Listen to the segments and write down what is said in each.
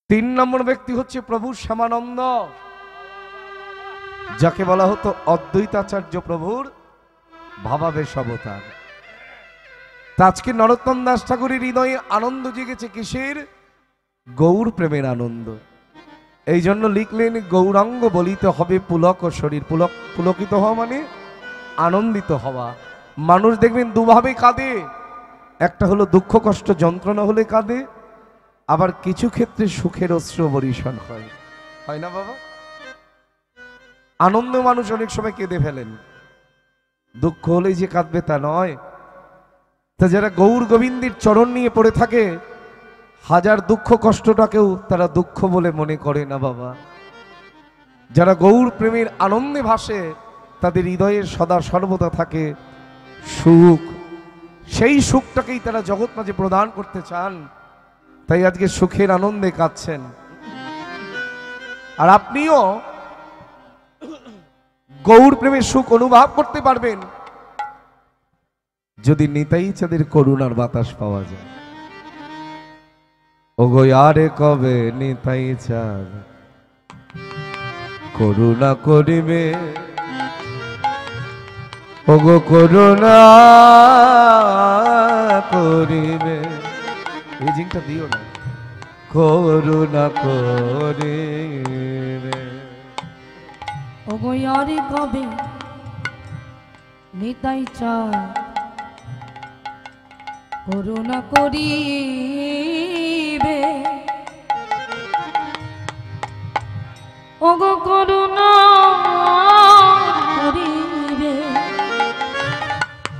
তিন নম্বর ব্যক্তি হচ্ছে প্রভু শ্যামানন্দ, যাকে বলা হতো অদ্বৈতাচার্য প্রভুর ভাবাবেশ অবতার। আজকে নরোত্তম দাস ঠাকুরের হৃদয়ে আনন্দ জেগেছে কিসের? গৌর প্রেমের আনন্দ। এই জন্য লিখলেন গৌরাঙ্গ বলিতে হবে পুলক ও শরীর। পুলকিত হওয়া মানে আনন্দিত হওয়া। মানুষ দেখবেন দুভাবে কাঁদে, একটা হলো দুঃখ কষ্ট যন্ত্রণা হলে কাঁদে, আবার কিছু ক্ষেত্রে সুখের অশ্রু বরিশন হয়, হয় না বাবা? আনন্দ মানুষ অনেক সময় কেঁদে ফেলেন, দুঃখ হলেই যে কাঁদবে তা নয়। তা যারা গৌর গোবিন্দের চরণ নিয়ে পড়ে থাকে, হাজার দুঃখ কষ্টটাকেও তারা দুঃখ বলে মনে করে না বাবা। যারা গৌর প্রেমের আনন্দে ভাসে, তাদের হৃদয়ে সদা সর্বদা থাকে সুখ। সেই সুখটাকেই তারা জগৎ মাঝে প্রদান করতে চান, তাই আজকে সুখের আনন্দে কাঁদছেন। আর আপনিও গৌর প্রেমের সুখ অনুভব করতে পারবেন যদি নিতাই চাঁদের করুণার বাতাস পাওয়া যায়। ওগো আরে কবে নিতাই চাঁদ করুণা করিবে, ওগো করুণা করিবে। এই জিংটা দিও না, করুণা করিবে। ওগো আরে কবে নিতাই চাঁদ করুণা করিবে, ওগো করুণা করিবে,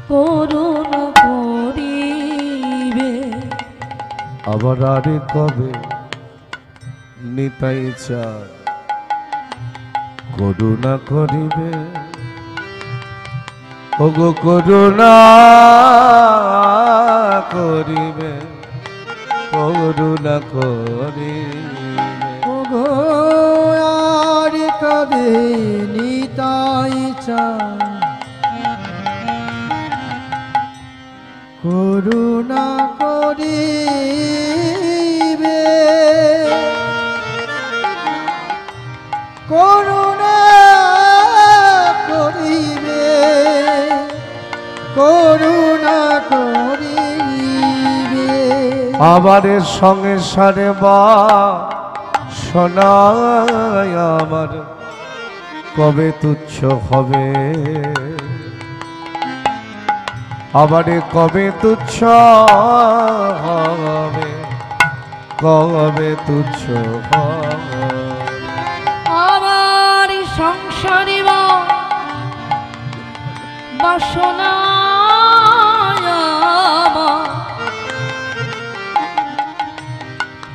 করুণা করিবে। আবার আরে কবে নিতাই চাঁদ করুণা করিবে, ওগো করুণা করিবে, করুণা করিবে। ওগো আরে কবে নিতাই চাঁদ করুণা করিবে, করুণা করিবে, করুণা করিবে। আবার এর সঙ্গে সারে বা শোনায় আমার কবে তুচ্ছ হবে, আবারে কবে তুচ্ছ হবে, কবে তুচ্ছ হবে। আমার সংসারে বাসনা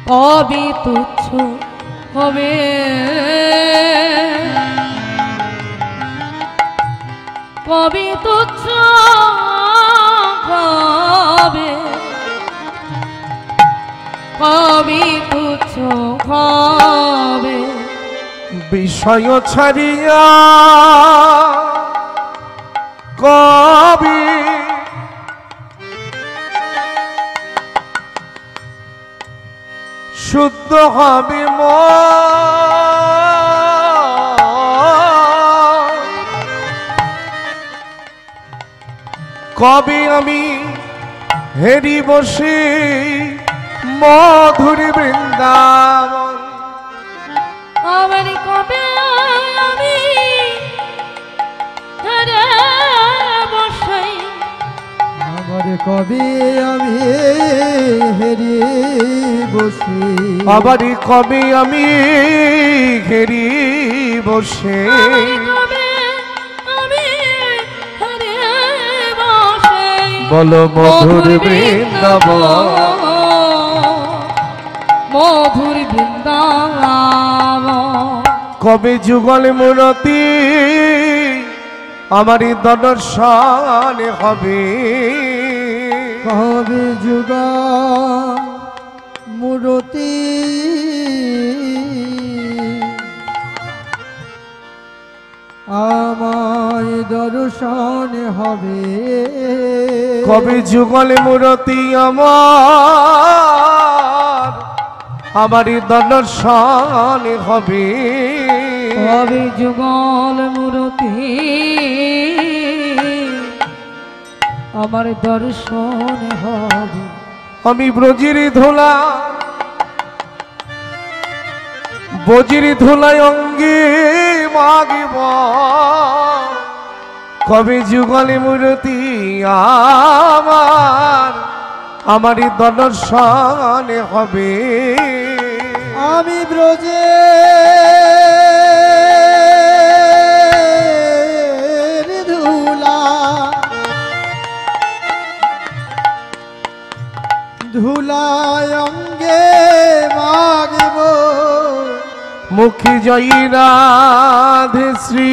কবে তুচ্ছ হবে, কবে তুচ্ছ হবে, কবে তুচ্ছ হবে। বিষয় ছাড়িয়া কবি শুদ্ধ হবে কবে আমি হেরি বসে মধুর বৃন্দাবন, আবার কবে আমি হেরে বসাই, আবার কবে আমি হেরে বসে, আবার কবে আমি ঘেরি বসে, কবে আমি হেরে বসাই। বলো মধুর বৃন্দাবন, মধুর বৃন্দাবন। কবে যুগল মূরতি আমারই দর্শন হবে, কবে যুগা মূরতি আমায় দর্শন হবে, কবে যুগল মূরতি আমার আমারই দর্শন হবে কবে যুগল মূরতি আমার দর্শন হবে আমি ব্রজির ধুলা বজির ধুলায় অঙ্গে মাগিব কবে যুগলে মূরতি আমারই দর্শন হবে আমি ব্রজে ধুলা ধুলায় অঙ্গে মাগিব মুখী জয়ী রাধে শ্রী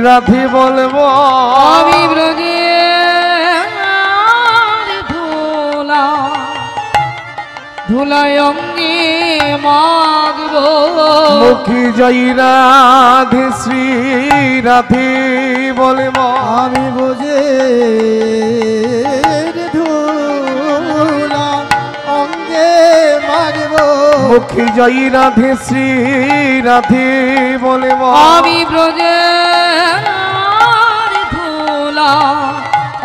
রাধে বলবো আমি ব্রজের ধুলা ধুলায় অঙ্গে মাগব মুখী জয়ী রাধে শ্রী রাধে বলবো আমি বুঝে ধুলা অঙ্গে মাগিব মুখী জয়ী রাধে শ্রী রাধে বলবো আমি ব্রজের ধুলা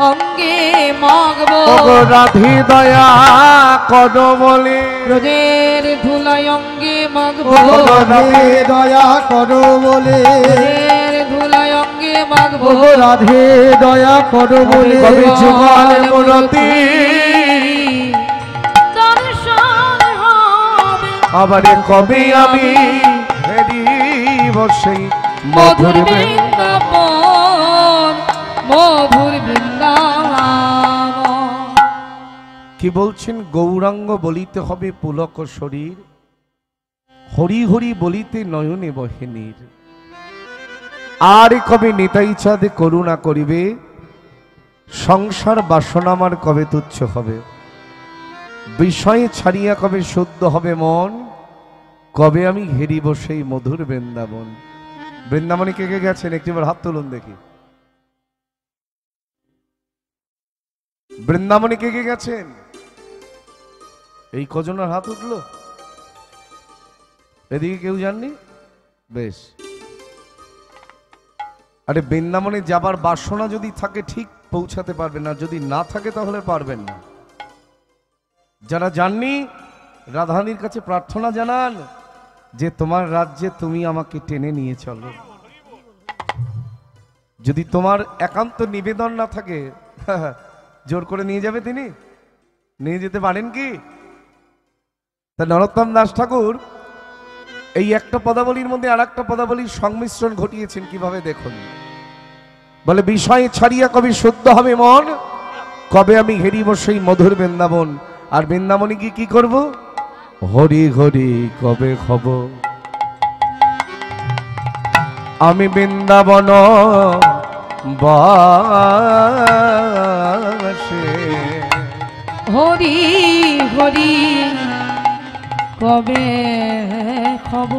অঙ্গে মাগব রাধে দয়া কর বলে ব্রজের ধুলায় অঙ্গে মাগব রাধে দয়া করো বলে ব্রজের ধুলায় অঙ্গে মাগব রাধে দয়া করো বলে কবে যুগল মূরতি দর্শন হবে আবারে কবে আমি হেরি বসে মধুর বৃন্দাবন মধুর বৃন্দাবন কি বলছেন গৌরাঙ্গ বলিতে হবে পুলক শরীর হরি হরি বলিতে নয়নে বহে নীর আর কবে নিতাই চাঁদে করুণা করিবে সংসার বাসনা আমার কবে তুচ্ছ হবে বিষয় ছাড়িয়া কবে শুদ্ধ হবে মন কবে আমি হেরিব সেই মধুর বৃন্দাবন বৃন্দাবনে কে কে গেছেন একটিবার হাত তুলুন দেখি বৃন্দাবনে কে কে গেছেন এই কজনের হাত উঠলো এদিকে কেউ জাননি বেশ আরে বৃন্দাবনে যাবার বাসনা যদি থাকে ঠিক পৌঁছাতে পারবেন না যদি না থাকে তাহলে পারবেন না যারা জাননি রাধারানীর কাছে প্রার্থনা জানান যে তোমার রাজ্যে তুমি আমাকে টেনে নিয়ে চলো যদি তোমার একান্ত নিবেদন না থাকে জোর করে নিয়ে যাবে তিনি নিয়ে যেতে পারেন কি তা নরোত্তম দাস ঠাকুর এই একটা পদাবলীর মধ্যে আর একটা পদাবলীর সংমিশ্রণ ঘটিয়েছেন কিভাবে দেখুন বলে বিষয় ছাড়িয়া কবে শুদ্ধ হবে মন কবে আমি হেরিব সেই মধুর বৃন্দাবন আর বৃন্দাবনে গিয়ে কি করব হরি হরি কবে হব আমি বৃন্দাবন বাসে হরি হরি কবে খব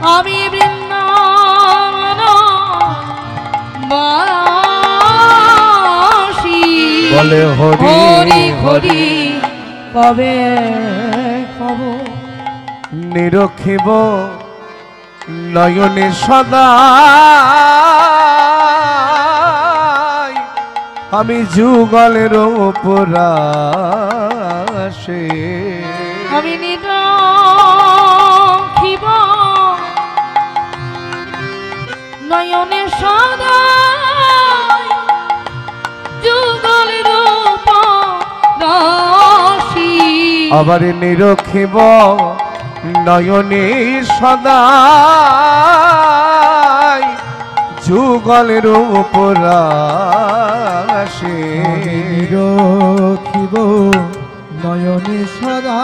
আমি বৃন্দাবন বাসী বলে হরি হরি হরি কবে খব নিরখিব নয়নে সদা আমি যুগলের উপরাসে আমি নিরখিব নয়নে সদা যুগলের উপরাসী আবার নিরখিব নয়নে সদা যুগলের উপরাসে রখিব নয়নে সদা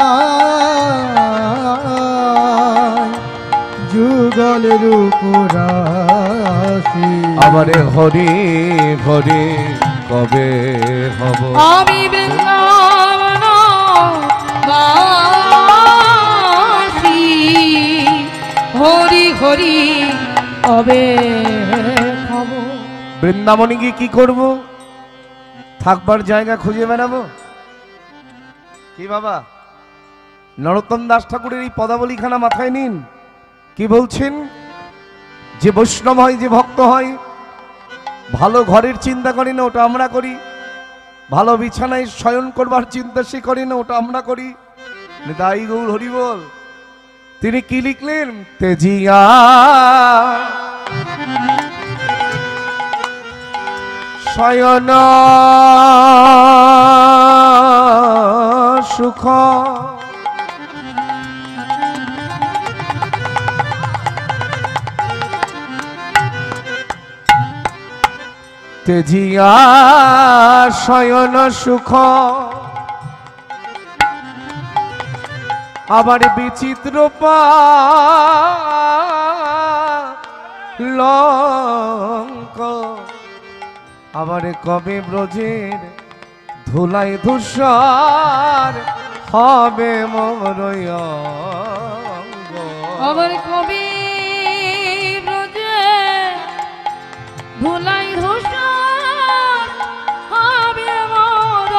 যুগলের উপরাসি আমারে হরি হরি কবে হব আমি বৃন্দাবন বাসী হরি হরি কবে খাব বৃন্দাবনে গিয়ে কি করব থাকবার জায়গা খুঁজে বেড়াবো কি বাবা নরোত্তম দাস ঠাকুরের এই পদাবলীখানা মাথায় নিন। কি বলছেন? যে বৈষ্ণব হয়, যে ভক্ত হয়, ভালো ঘরের চিন্তা করি না, ওটা আমরা করি। ভালো বিছানায় শয়ন করবার চিন্তা সে করি না, ওটা আমরা করি। তাই গৌর হরি বল। তিনি কি লিখলেন? তেজিয়া শয়ন সুখ তেজিয়া শয়ন সুখ আবার বিচিত্র পালঙ্ক আবার কবে ব্রজের ধুলাই ধূসর হবে মোর অঙ্গ। আবার কবি ব্রজে ধুলাই ধূসর হবে মোর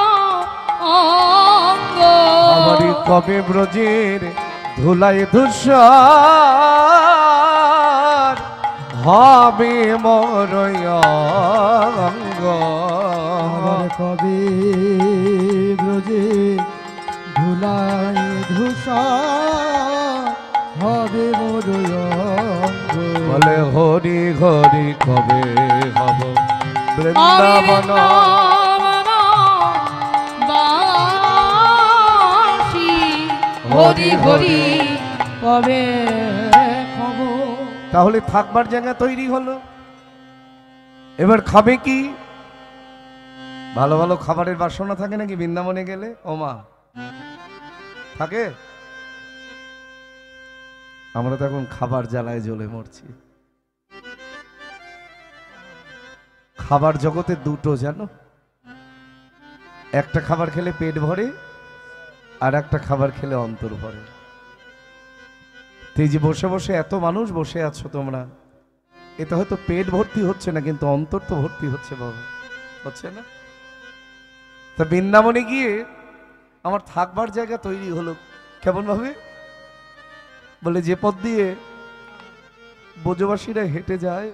অঙ্গ। আবার কবে ব্রজের ধুলাই ধূসর হবে মোর অঙ্গ। আমার কবে ব্রজে ধুলাই ধূসর হবে মোর অঙ্গ। বলে হরি হরি কবে হব বৃন্দাবন। বাসি হরি হরি কবে খবর। তাহলে থাকবার জায়গা তৈরি হলো। এবার খাবে কি? ভালো ভালো খাবারের বাসনা থাকে নাকি বৃন্দাবনে গেলে? ও মা, থাকে? আমরা তো এখন খাবার জ্বালায় জ্বলে মরছি। খাবার জগতে দুটো, জানো? একটা খাবার খেলে পেট ভরে, আর একটা খাবার খেলে অন্তর ভরে। এই যে বসে বসে এত মানুষ বসে আছো তোমরা, এতে হয়তো পেট ভর্তি হচ্ছে না, কিন্তু অন্তর তো ভর্তি হচ্ছে বাবা, হচ্ছে না? তা বৃন্দাবনে গিয়ে আমার থাকবার জায়গা তৈরি হলো কেমন ভাবে? বলে যে পথ দিয়ে ব্রজবাসীরা হেঁটে যায়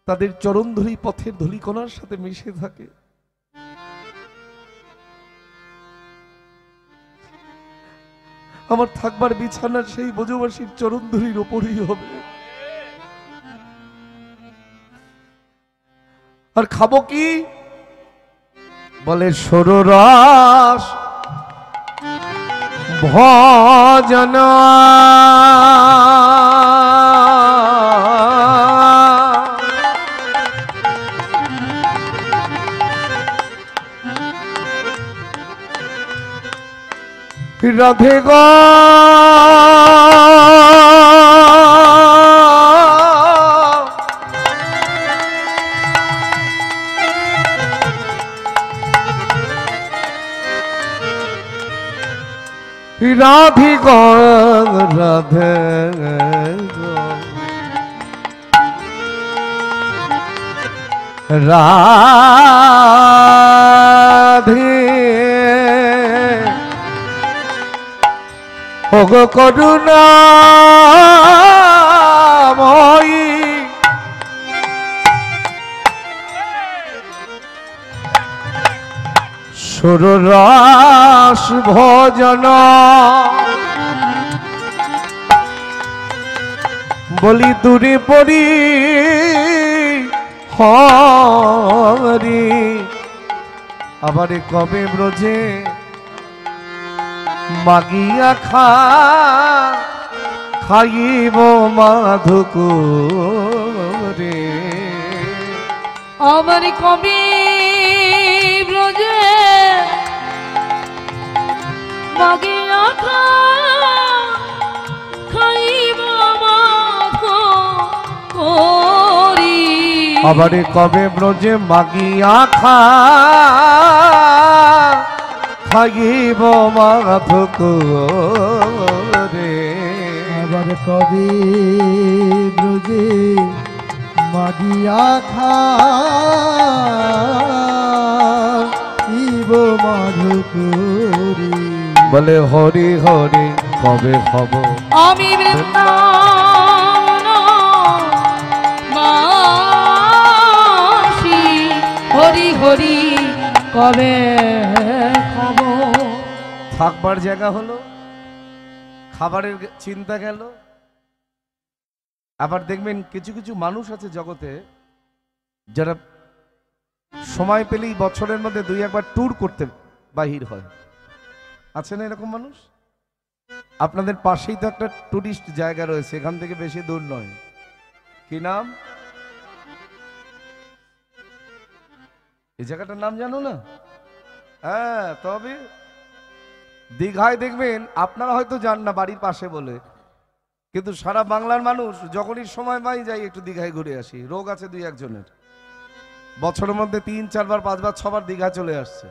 তাদের চরণ ধুলি পথের ধূলিকণার সাথে মিশে থাকে। আমার থাকবার বিছানা সেই ব্রজবাসীর চরণ ধুলির ওপরেই হবে। আর খাবো কি? বলে সররস ভজন। রাধে গো রাধে গো রাধে গো রাধে ওগো করুণাময়ী সুররস ভোজন। বলি দূরে পড়ি হরি আবার কবে ব্রজে মাগিয়া খাইব মাধুকুরে। আবার কবি ব্রজে মাগিয়া খাইব মাধুকুরি। আবার কবে ব্রজে মাগিয়া খাইব মাধুকুরে। আবার কবে ব্রজে মাগিয়া খাইব মাধুকুরি। বলে হরি হরি কবে হব আমি বৃন্দাবন বাসী হরি হরি কবে হব। থাকবার জায়গা হলো, খাবারের চিন্তা গেল। আবার দেখবেন কিছু কিছু মানুষ আছে জগতে যারা সময় পেলেই বছরের মধ্যে দুই একবার ট্যুর করতে বাহির হয়। আছে না এরকম মানুষ? আপনাদের পাশেই তো একটা টুরিস্ট জায়গা রয়েছে, এখান থেকে বেশি দূর নয়। কি নাম? এই জায়গাটার নাম জানো না? হ্যাঁ, তবে দীঘায় দেখবেন, আপনারা হয়তো যান না বাড়ির পাশে বলে, কিন্তু সারা বাংলার মানুষ যখনই সময় পাই যাই একটু দীঘায় ঘুরে আসি। রোগ আছে দুই একজনের, বছরের মধ্যে 3, 4 বার 5 বার 6 বার দীঘা চলে আসছে।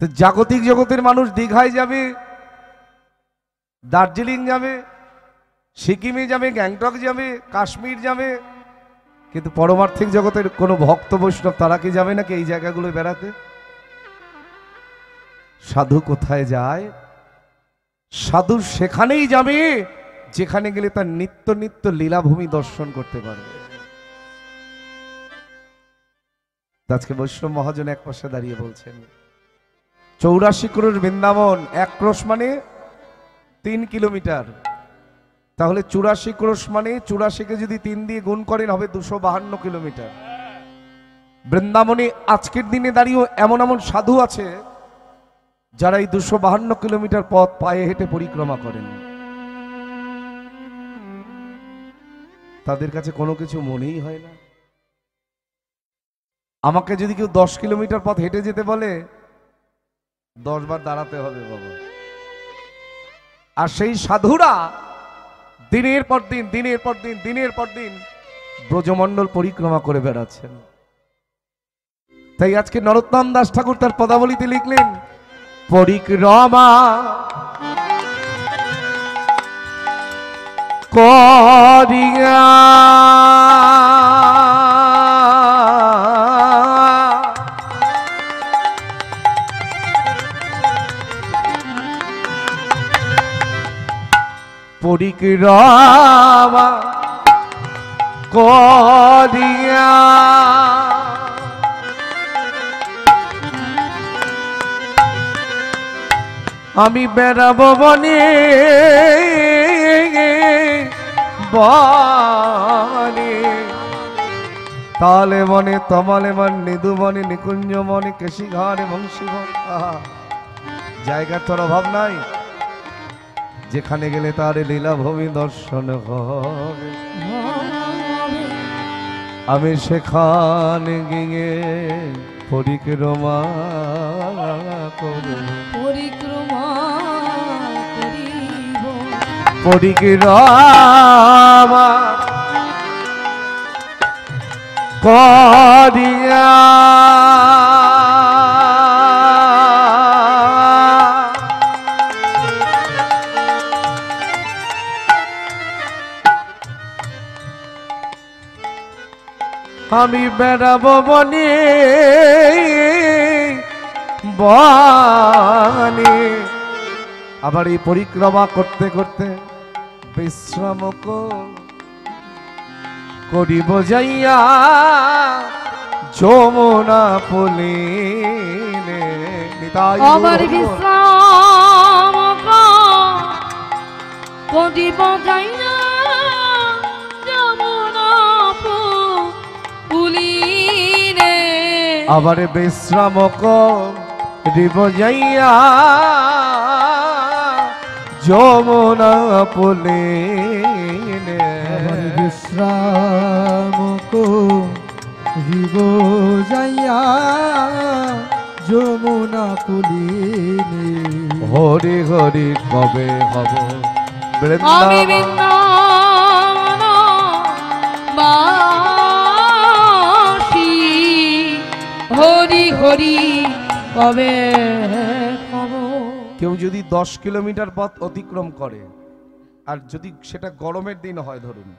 তো জাগতিক জগতের মানুষ দীঘায় যাবে, দার্জিলিং যাবে, সিকিমে যাবে, গ্যাংটক যাবে, কাশ্মীর যাবে, কিন্তু পরমার্থিক জগতের কোনো ভক্ত বৈষ্ণব তারা কি যাবে নাকি এই জায়গাগুলো বেড়াতে? সাধু কোথায় যায়? সাধু সেখানেই যাবে যেখানে গেলে তার নিত্য নিত্য লীলাভূমি দর্শন করতে পারবে। আজকে বৈষ্ণব মহাজন এক পাশে দাঁড়িয়ে বলছেন 84 ক্রোশ বৃন্দাবন, 1 ক্রোশ মানে 3 কিলোমিটার, তাহলে 84 ক্রোশ মানে 84কে যদি 3 দিয়ে গুণ করেন হবে 252 কিলোমিটার। বৃন্দাবনে আজকের দিনে দাঁড়িয়েও এমন এমন সাধু আছে যারা এই 252 কিলোমিটার পথ পায়ে হেঁটে পরিক্রমা করেন। তাদের কাছে কোনো কিছু মনেই হয় না। আমাকে যদি কেউ 10 কিলোমিটার পথ হেঁটে যেতে বলে 10 বার দাঁড়াতে হবে বাবা। আর সেই সাধুরা দিনের পর দিন দিনের পর দিন দিনের পর দিন ব্রজমণ্ডল পরিক্রমা করে বেড়াচ্ছেন। তাই আজকে নরোত্তম দাস ঠাকুর তার পদাবলিতে লিখলেন পরিক্রমা করিয়া পরিক্রমা করিয়া আমি বেড়াবো বনে বনে, তালে বনে তমালে বন নিদু বনে নিকুঞ্জ বনে কেশি ঘরে বংশী বন। জায়গার তোর অভাব নাই, যেখানে গেলে তার লীলাভূমি দর্শন হবে। আমি সেখানে গিয়ে পরিক্রমা করব, পরিক্রমা করিব পরিক্রমা করিয়া আমি বেড়াবো বনে বনে। আবার এই পরিক্রমা করতে করতে বিশ্রাম করিব যাইয়া যমুনা পুলিনে। আমার বিশ্রাম করিব যাইয়া যমুনা পুলিনে। আবার বিশ্রাম করিব যাইয়া যমুনা পুলিনে। বিশ্রাম করিব যাইয়া যমুনা পুলিনে। হরি হরি কবে হব আমি বৃন্দাবন বৃন্দাবন বাসী হরি হরি কবে হব। কেউ যদি 10 কিলোমিটার পথ অতিক্রম করে, আর যদি সেটা গরমের দিন হয় ধরুন,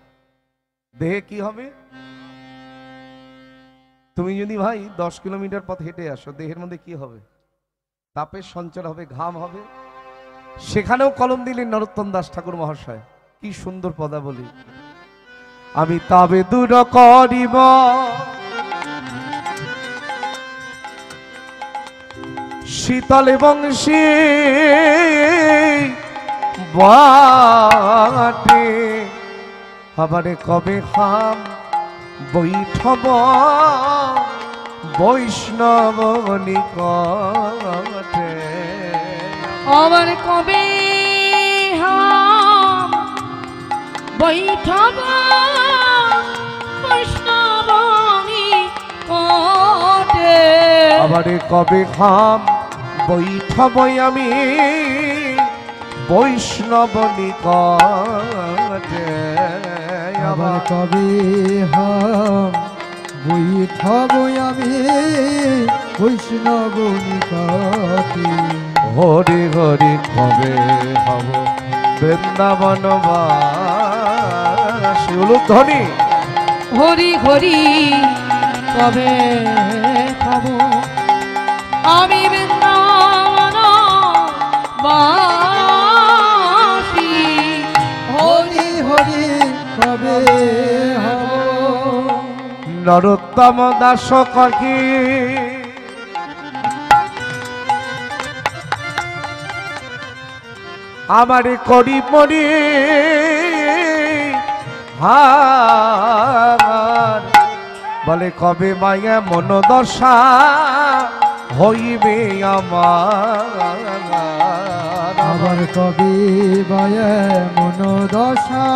দেহে কি হবে? তুমি যদি ভাই 10 কিলোমিটার পথ হেঁটে আসো, দেহের মধ্যে কি হবে? তাপের সঞ্চার হবে, ঘাম হবে। সেখানেও কলম দিলেন নরোত্তম দাস ঠাকুর মহাশয়। কি সুন্দর পদাবলী। আমি তবে দূর করিব শীতল এবং বাটে আবারে কবে খাম বৈঠব বৈষ্ণব নিকটে। আবার কবে হাম বৈঠব বৈষ্ণবনী কোটে। আবারে কবে খাম বৈঠব আমি বৈষ্ণব নিকটে। আবার কবে হাম বৈঠব আমি বৈষ্ণব নিকটে। হরি হরি কবে হব বৃন্দাবনবাসী। উলুধ্বনি। হরি হরি কবে খাব আমি বৃন্দাবন বাসী। হরি হরি কবে হব নরোত্তম দাস কহি আমারে করি মরি হার বলে কবে মায়া মনোদশা হইবে আমার। আবার কবে বায় মনোদশা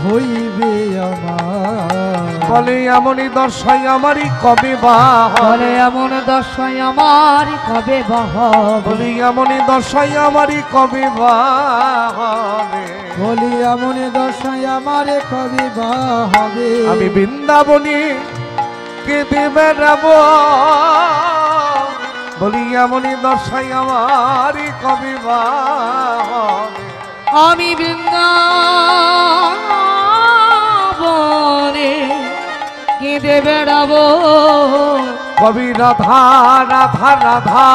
হইবে আমার। বলে এমনই দশাই আমারই কবে বা বলে এমন দশাই আমার কবে বাহব। বলি এমনই দশাই আমারই কবে বা হবে। বলি এমন দশায় আমারে কবে বা হবে। আমি বৃন্দাবনী কেঁদে বেড়াবো বলি এমনই দশাই আমারই কবে বা হবে। আমি বৃন্দাবনে কেঁদে বেড়াবো। কবি রাধা রাধা রাধা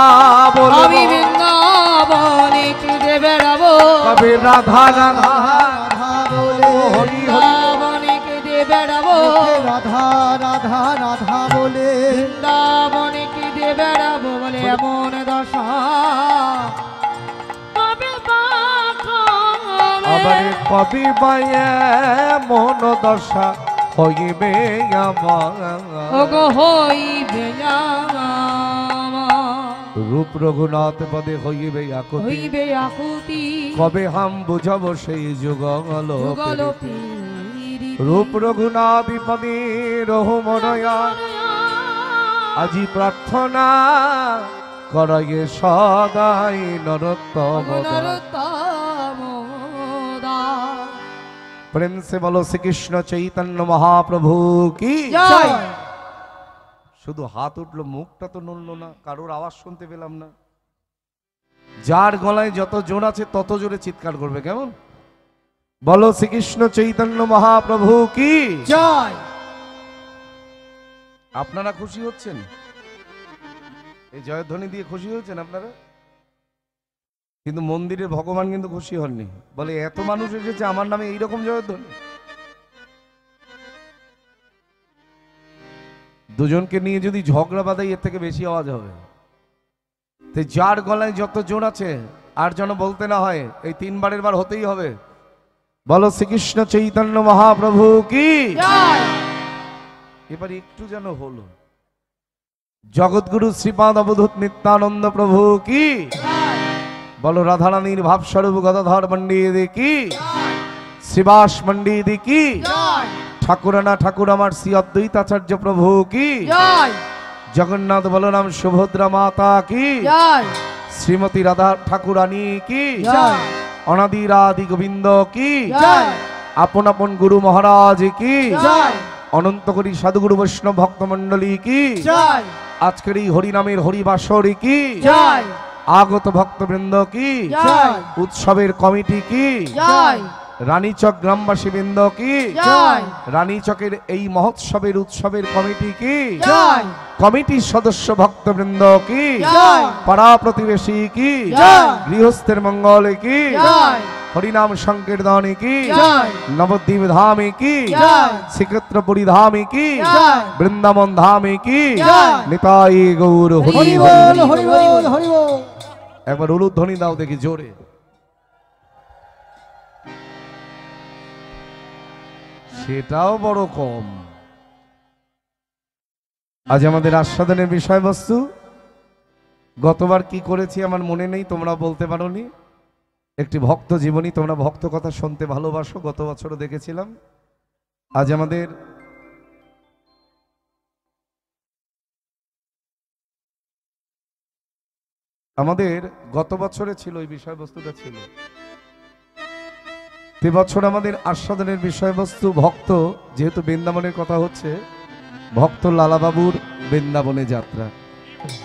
বলবো। আমি বৃন্দাবনে কেঁদে বেড়াবো। কবি রাধা রাধা রাধা বলে হরি হরি বৃন্দাবনে কেঁদে বেড়াবো। রাধা রাধা রাধা বলে বৃন্দাবনে কেঁদে বেড়াবো বলে এমন দশা কবে বা হবে। আবার কবি বায়ে মন দশা হইবে আমার। ওগো হইবে আমার। রূপ রঘুনাথ পদে হইবে আকুতি। হইবে আকুতি কবে হাম বুঝাব সেই যুগল যুগল প্রীতি। রূপ রঘুনাথ পদে রহুমনয়া আজি প্রার্থনা করয়ে সদাই নরোত্তম দাস। প্রেম সে বলো শ্রীকৃষ্ণ চৈতন্য মহাপ্রভু কি জয়। শুধু হাত উঠলো, মুখটা তো নড়লো না, কারোর আওয়াজ শুনতে পেলাম না। যার গলায় যত জোর আছে তত জোরে চিৎকার করবে, কেমন? বলো শ্রীকৃষ্ণ চৈতন্য মহাপ্রভু কি জয়। আপনারা খুশি হচ্ছেন? এই জয়ধ্বনি দিয়ে খুশি হচ্ছেন আপনারা? কিন্তু মন্দিরের ভগবান কিন্তু খুশি হননি। বলে এত মানুষ এসেছে আমার নামে এইরকম জয়ধ্বনি। দুজনকে নিয়ে যদি ঝগড়া বাঁধাই এর থেকে বেশি আওয়াজ হবে। তো যার গলায় যত জোর আছে আর যেন বলতে না হয়, এই তিনবারের বার হতেই হবে। বলো শ্রীকৃষ্ণ চৈতন্য মহাপ্রভু কি জয়। এবার একটু যেন হলো। জগৎগুরু শ্রীপাদ অবধূত নিত্যানন্দ প্রভু কি বলো। রাধারানীর ভাবস্বরূপ গদাধর পণ্ডিত কি, শ্রীবাস পণ্ডিত কি, ঠাকুরানা ঠাকুর আমার শ্রী অদ্বৈতাচার্য প্রভু কি, জগন্নাথ বলরাম সুভদ্রা মাতা কি, শ্রীমতী রাধা ঠাকুরানী কি, অনাদির আদি গোবিন্দ কি, আপন আপন গুরু মহারাজ কি, অনন্ত করি সাধুগুরু বৈষ্ণব ভক্তমন্ডলী কি, আজকের এই হরিনামের হরিবাসরী কি, আগত ভক্তবৃন্দ কি, উৎসবের কমিটি কি, রানীচক গ্রামবাসী বৃন্দ কি জয় রানীচকের এই মহোৎসবের উৎসবের কমিটি কি জয় কমিটির সদস্য ভক্তবৃন্দ কি জয় পাড়া প্রতিবেশী কি জয় গৃহস্থের মঙ্গলে কি জয় হরিনাম সংকীর্তনে কি জয় নবদ্বীপ ধামে কি জয় শ্রীক্ষেত্রপুরী ধামে কি জয় বৃন্দাবন ধামে কি জয় নিতাই গৌর হরি হরি হরি বল হরি বল হরি বল। একবার উলুধ্বনি দাও দেখি জোরে সেটাও বড় কম আজ আমাদের আস্বাদনের বিষয়বস্তু গতবার কি করেছি আমার মনে নেই তোমরা বলতে পারোনি একটি ভক্ত জীবনী তোমরা ভক্ত কথা শুনতে ভালোবাসো গত বছরও দেখেছিলাম আজ আমাদের গত বছরে ছিল এই বিষয়বস্তুটা ছিল তে বছর আমাদের আস্বাদনের বিষয়বস্তু ভক্ত যেহেতু বৃন্দাবনের কথা হচ্ছে ভক্ত লালাবাবুর বৃন্দাবনে যাত্রা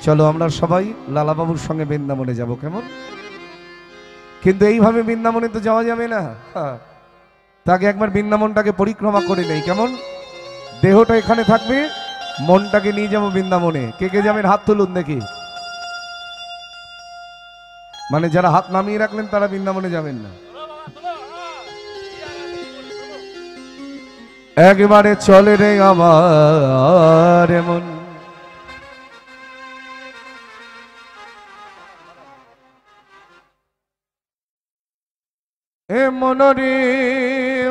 চলো আমরা সবাই লালাবাবুর সঙ্গে বৃন্দাবনে যাব কেমন কিন্তু এইভাবে বৃন্দাবনে তো যাওয়া যাবে না তাকে একবার বৃন্দাবনটাকে পরিক্রমা করে নেই কেমন দেহটা এখানে থাকবে মনটাকে নিয়ে যাবো বৃন্দাবনে কে কে যাবেন হাত তুলুন দেখি মানে যারা হাত নামিয়ে রাখলেন তারা বৃন্দাবনে যাবেন না একবারে চলে রে আমার এমন এ মনরে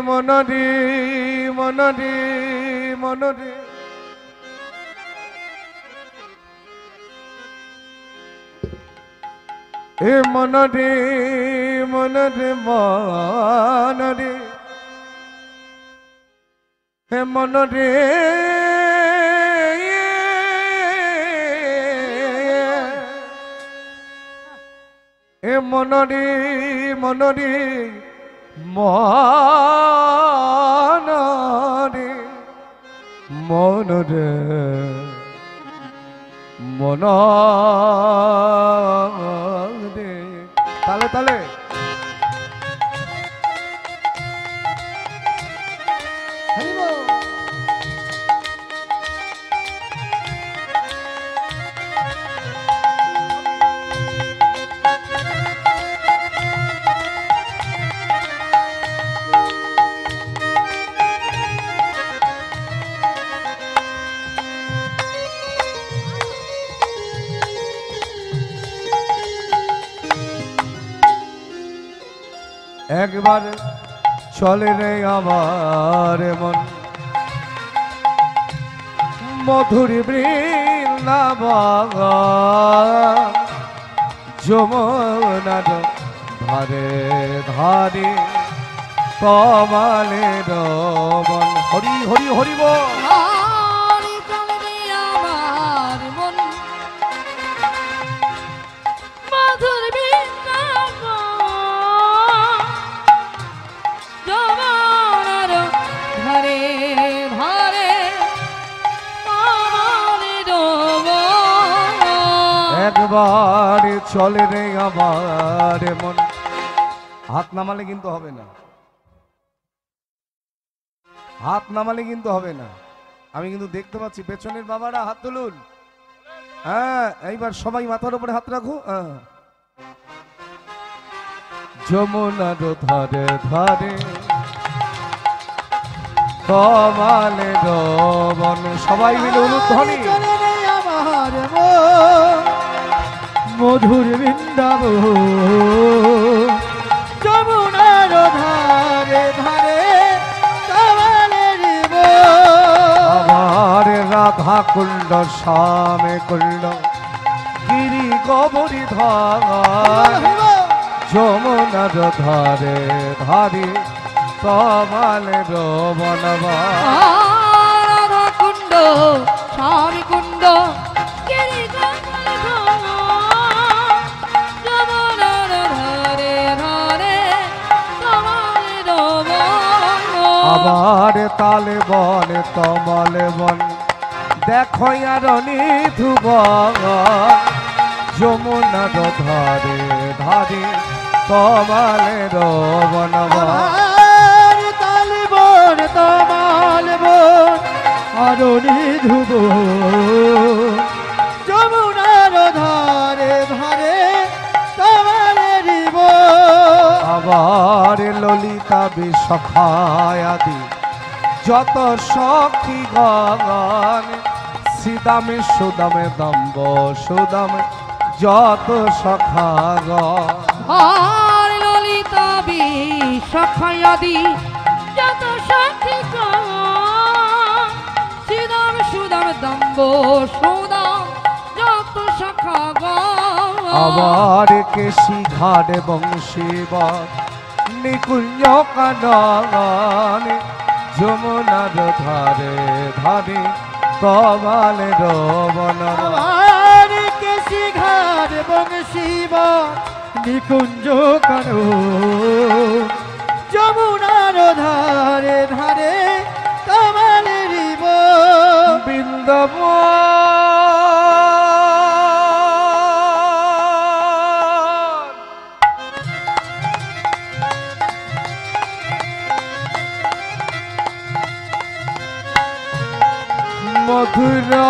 মনরে মনরে মনরে এ মনরে মনরে মনরে হে মনরে এ মনরে মনরে মনরে মনরে মনরে তালে তালে হরি বল। একবার চলে রে আমার মন মধুর বৃন্দাবন যমুনার ধারে ধারে কমলের বন হরি হরি হরি বল হরি চলে আমার মন মধুর বৃন্দাবন যমুনার ধারে ধারে কমলের বন। একবার চলে রে আমার মন হাত নামালে কিন্তু হবে না হাত নামালে কিন্তু হবে না আমি কিন্তু দেখতে পাচ্ছি পেছনের বাবারা হাত তুলুন হ্যাঁ এইবার সবাই মাথার উপরে হাত রাখো যমুনার ধারে ধারে কমলের বন সবাই মিলে উলুধ্বনি চলে রে আমার মন মধুর বৃন্দাবন যমুনার ধারে ধারে কমলের বন। আমার রাধা কুণ্ড শ্যামে কুণ্ড গিরি গবরী ধার যমুনার ধারে ধারে কমলের বনবা রাধা কুণ্ড স্বামী কুণ্ড গিরি কমল যমুনার ধারে ধারে কমলের বন। আবার তালে বন কমলে বন দেখো আর নিধুবন যমুনার ধারে ধারে কমলের বনবা ধরণী ধ্রুব যমুনার ধারে ধারে তোমারেরিব আবার ললিতা বিশখায়াদি যত সখী গগন শ্রীদামে সুদামে দম্ব সুদামে যত সখাগণ আর ললিতা বিশখায়াদি যত সখী সিদাম সুদাম দম্ব সুদাম যত সখাগণ আবার কেশি ঘাট বংশীবর নিকুঞ্জ কানন যমুনার ধারে ধারে তমালের বন আমার কেশি ঘাট বংশীব নিকুঞ্জ কানো যমুনার ধারে ধারে তোমারেরিব বৃন্দাবন মধুরা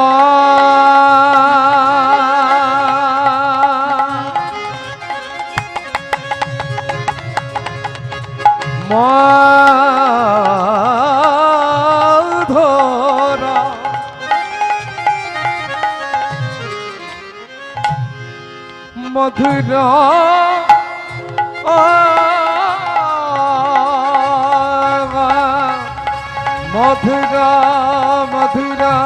মধুরা মধুরা মধুরা মধুরা মধুরা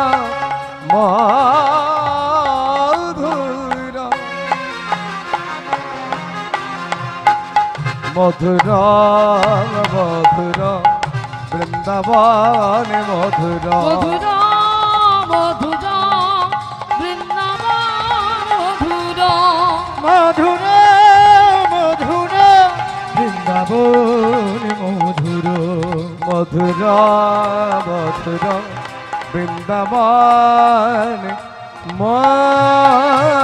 মধুরা মধুরা বৃন্দাবন মধুরা মধুরা মধুরা বৃন্দাবন মধুরা মধুরা মধুরা বৃন্দাবন মধুর মধুরা মধুরা বৃন্দাবন মধুরা